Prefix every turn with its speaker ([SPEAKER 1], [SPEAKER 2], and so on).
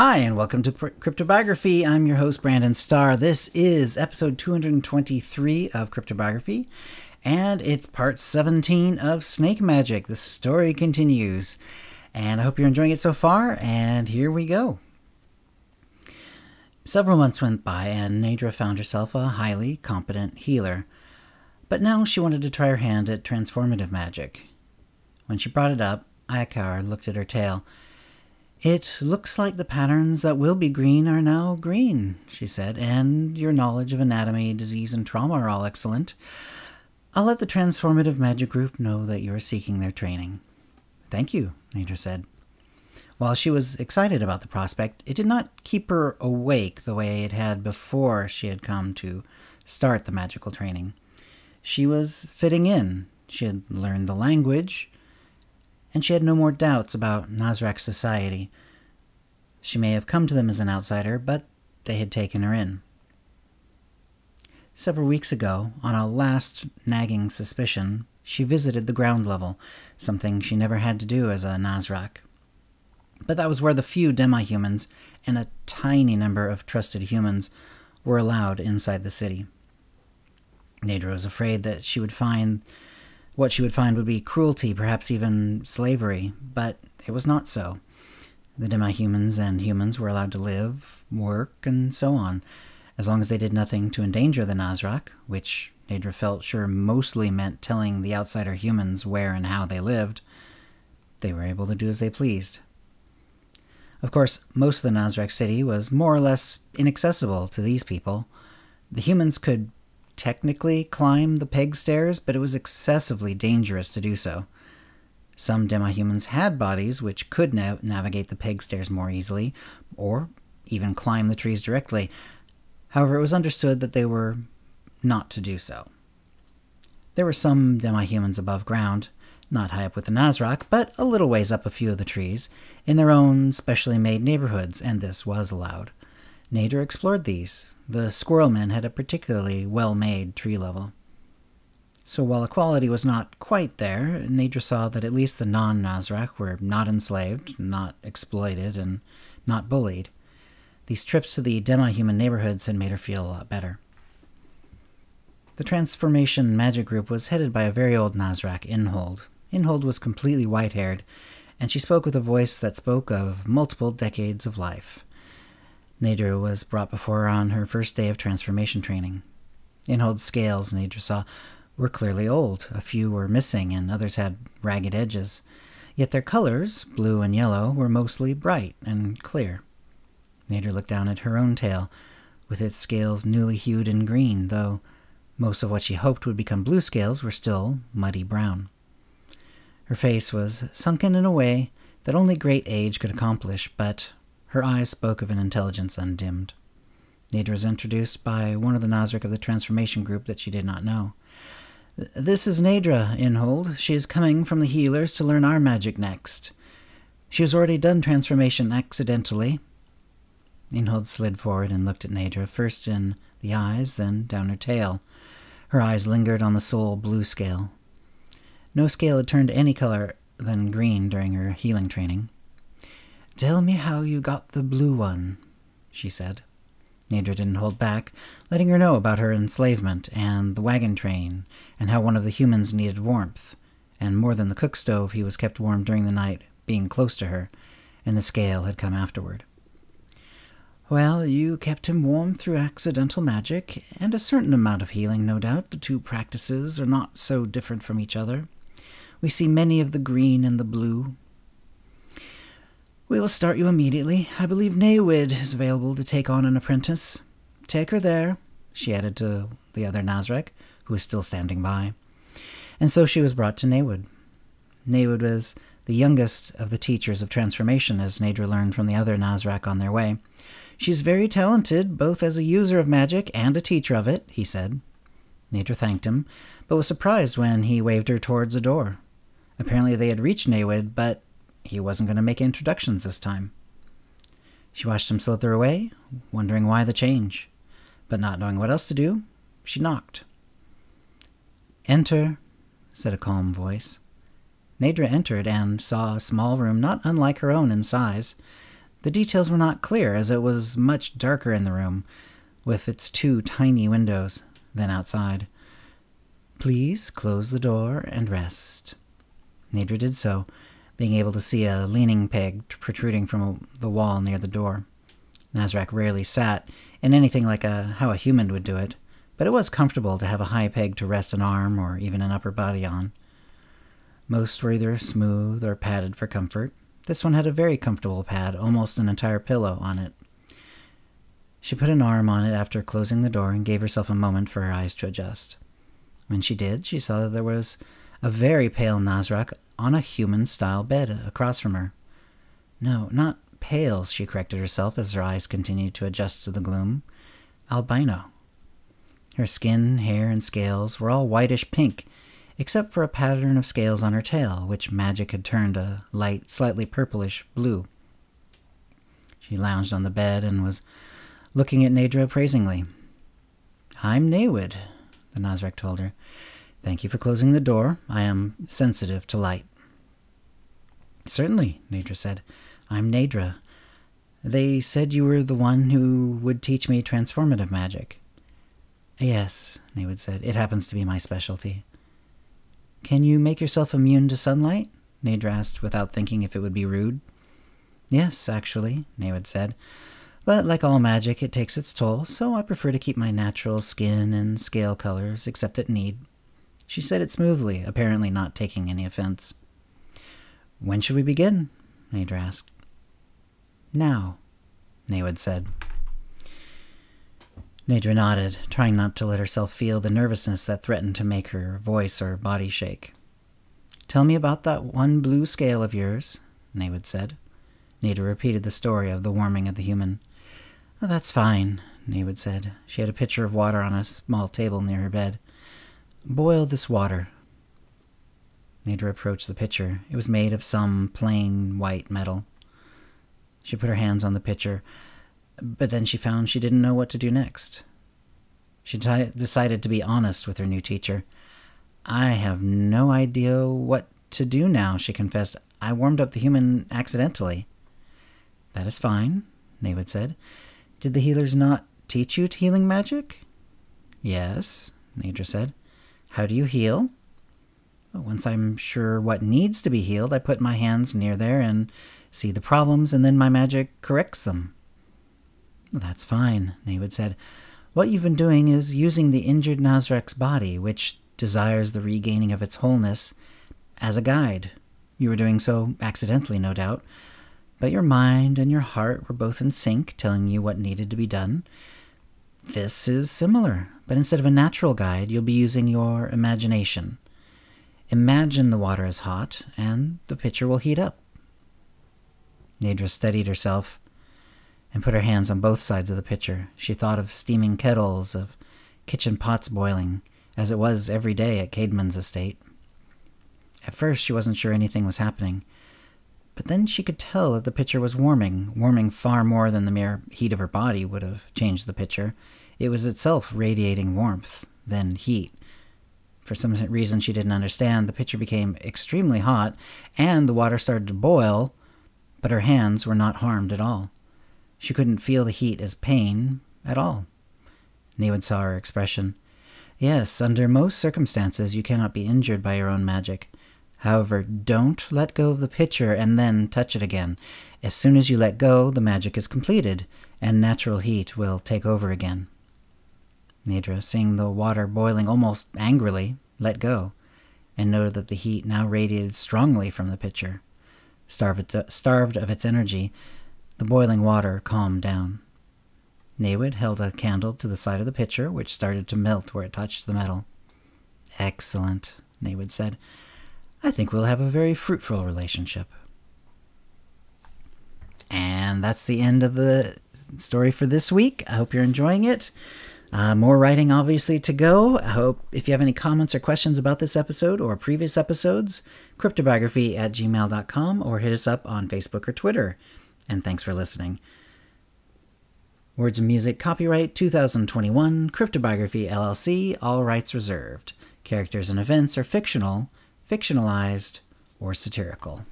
[SPEAKER 1] Hi, and welcome to CryptoBiography. I'm your host, Brandon Starr. This is episode 223 of CryptoBiography, and it's part 17 of Snake Magic. The story continues, and I hope you're enjoying it so far, and here we go. Several months went by, and Neidre found herself a highly competent healer, but now she wanted to try her hand at transformative magic. When she brought it up, Ayakar looked at her tail. "It looks like the patterns that will be green are now green," she said, "and your knowledge of anatomy, disease, and trauma are all excellent. I'll let the transformative magic group know that you are seeking their training." "Thank you," Neidre said. While she was excited about the prospect, it did not keep her awake the way it had before she had come to start the magical training. She was fitting in. She had learned the language, and she had no more doubts about Nazrak society. She may have come to them as an outsider, but they had taken her in. Several weeks ago, on a last nagging suspicion, she visited the ground level, something she never had to do as a Nazrak. But that was where the few demi-humans and a tiny number of trusted humans were allowed inside the city. Neidre was afraid that what she would find would be cruelty, perhaps even slavery, but it was not so. The demi-humans and humans were allowed to live, work, and so on, as long as they did nothing to endanger the Nazrak, which Neidre felt sure mostly meant telling the outsider humans where and how they lived. They were able to do as they pleased. Of course, most of the Nazrak city was more or less inaccessible to these people. The humans could technically climb the peg stairs, but it was excessively dangerous to do so. Some demi-humans had bodies which could navigate the peg stairs more easily, or even climb the trees directly. However, it was understood that they were not to do so. There were some demi-humans above ground, not high up with the Nazrak, but a little ways up a few of the trees, in their own specially made neighborhoods, and this was allowed. Neidre explored these. The squirrel men had a particularly well-made tree level. So while equality was not quite there, Neidre saw that at least the non-Nazrak were not enslaved, not exploited, and not bullied. These trips to the demi-human neighborhoods had made her feel a lot better. The Transformation Magic Group was headed by a very old Nazrak, Inhold. Inhold was completely white-haired, and she spoke with a voice that spoke of multiple decades of life. Neidre was brought before her on her first day of transformation training. Inhold's scales, Neidre saw, were clearly old. A few were missing, and others had ragged edges. Yet their colors, blue and yellow, were mostly bright and clear. Neidre looked down at her own tail, with its scales newly hued in green, though most of what she hoped would become blue scales were still muddy brown. Her face was sunken in a way that only great age could accomplish, but her eyes spoke of an intelligence undimmed. Neidre was introduced by one of the Nazrak of the transformation group that she did not know. "This is Neidre, Inhold. She is coming from the healers to learn our magic next. She has already done transformation accidentally." Inhold slid forward and looked at Neidre, first in the eyes, then down her tail. Her eyes lingered on the soul blue scale. No scale had turned any color than green during her healing training. "Tell me how you got the blue one," she said. Neidre didn't hold back, letting her know about her enslavement and the wagon train, and how one of the humans needed warmth, and more than the cook stove, he was kept warm during the night, being close to her, and the scale had come afterward. "Well, you kept him warm through accidental magic, and a certain amount of healing, no doubt. The two practices are not so different from each other. We see many of the green and the blue. We will start you immediately. I believe Neidre is available to take on an apprentice. Take her there," she added to the other Nazrak, who was still standing by. And so she was brought to Neidre. Neidre was the youngest of the teachers of transformation, as Neidre learned from the other Nazrak on their way. "She's very talented, both as a user of magic and a teacher of it," he said. Neidre thanked him, but was surprised when he waved her towards a door. Apparently they had reached Neidre, but he wasn't going to make introductions this time. She watched him slither away, wondering why the change. But not knowing what else to do, she knocked. "Enter," said a calm voice. Neidre entered and saw a small room not unlike her own in size. The details were not clear, as it was much darker in the room, with its 2 tiny windows, than outside. "Please close the door and rest." Neidre did so, being able to see a leaning peg protruding from the wall near the door. Nazrak rarely sat in anything like how a human would do it, but it was comfortable to have a high peg to rest an arm or even an upper body on. Most were either smooth or padded for comfort. This one had a very comfortable pad, almost an entire pillow on it. She put an arm on it after closing the door and gave herself a moment for her eyes to adjust. When she did, she saw that there was a very pale Nazrak on a human-style bed across from her. No, not pale, she corrected herself as her eyes continued to adjust to the gloom. Albino. Her skin, hair, and scales were all whitish pink, except for a pattern of scales on her tail, which magic had turned a light, slightly purplish blue. She lounged on the bed and was looking at Neidre appraisingly. "I'm Neidre," the Nazrak told her. "Thank you for closing the door. I am sensitive to light." "Certainly," Neidre said. "I'm Neidre. They said you were the one who would teach me transformative magic." "Yes," Neidre said. "It happens to be my specialty." "Can you make yourself immune to sunlight?" Neidre asked, without thinking if it would be rude. "Yes, actually," Neidre said. "But like all magic, it takes its toll, so I prefer to keep my natural skin and scale colors, except at need." She said it smoothly, apparently not taking any offense. "When should we begin?" Neidre asked. "Now," Neidre said. Neidre nodded, trying not to let herself feel the nervousness that threatened to make her voice or body shake. "Tell me about that one blue scale of yours," Neidre said. Neidre repeated the story of the warming of the human. "Oh, that's fine," Neidre said. She had a pitcher of water on a small table near her bed. "Boil this water." Neidre approached the pitcher. It was made of some plain white metal. She put her hands on the pitcher, but then she found she didn't know what to do next. She decided to be honest with her new teacher. "I have no idea what to do now," she confessed. "I warmed up the human accidentally." "That is fine," Neidre said. "Did the healers not teach you healing magic?" "Yes," Neidre said. "How do you heal?" "Once I'm sure what needs to be healed, I put my hands near there and see the problems, and then my magic corrects them." "That's fine," Neidre said. "What you've been doing is using the injured Nazrak's body, which desires the regaining of its wholeness, as a guide. You were doing so accidentally, no doubt, but your mind and your heart were both in sync, telling you what needed to be done. This is similar, but instead of a natural guide, you'll be using your imagination. Imagine the water is hot, and the pitcher will heat up." Neidre steadied herself and put her hands on both sides of the pitcher. She thought of steaming kettles, of kitchen pots boiling, as it was every day at Caedmon's estate. At first she wasn't sure anything was happening, but then she could tell that the pitcher was warming far more than the mere heat of her body would have changed the pitcher. It was itself radiating warmth, then heat. For some reason she didn't understand, the pitcher became extremely hot, and the water started to boil, but her hands were not harmed at all. She couldn't feel the heat as pain at all. Neidre saw her expression. "Yes, under most circumstances you cannot be injured by your own magic. However, don't let go of the pitcher and then touch it again. As soon as you let go, the magic is completed, and natural heat will take over again." Neidre, seeing the water boiling almost angrily, let go, and noted that the heat now radiated strongly from the pitcher. Starved of its energy, the boiling water calmed down. Neidre held a candle to the side of the pitcher, which started to melt where it touched the metal. "Excellent," Neidre said. "I think we'll have a very fruitful relationship." And that's the end of the story for this week. I hope you're enjoying it. More writing, obviously, to go. I hope if you have any comments or questions about this episode or previous episodes, CryptoBiography@gmail.com, or hit us up on Facebook or Twitter. And thanks for listening. Words and music, copyright 2021, CryptoBiography LLC, all rights reserved. Characters and events are fictional, fictionalized, or satirical.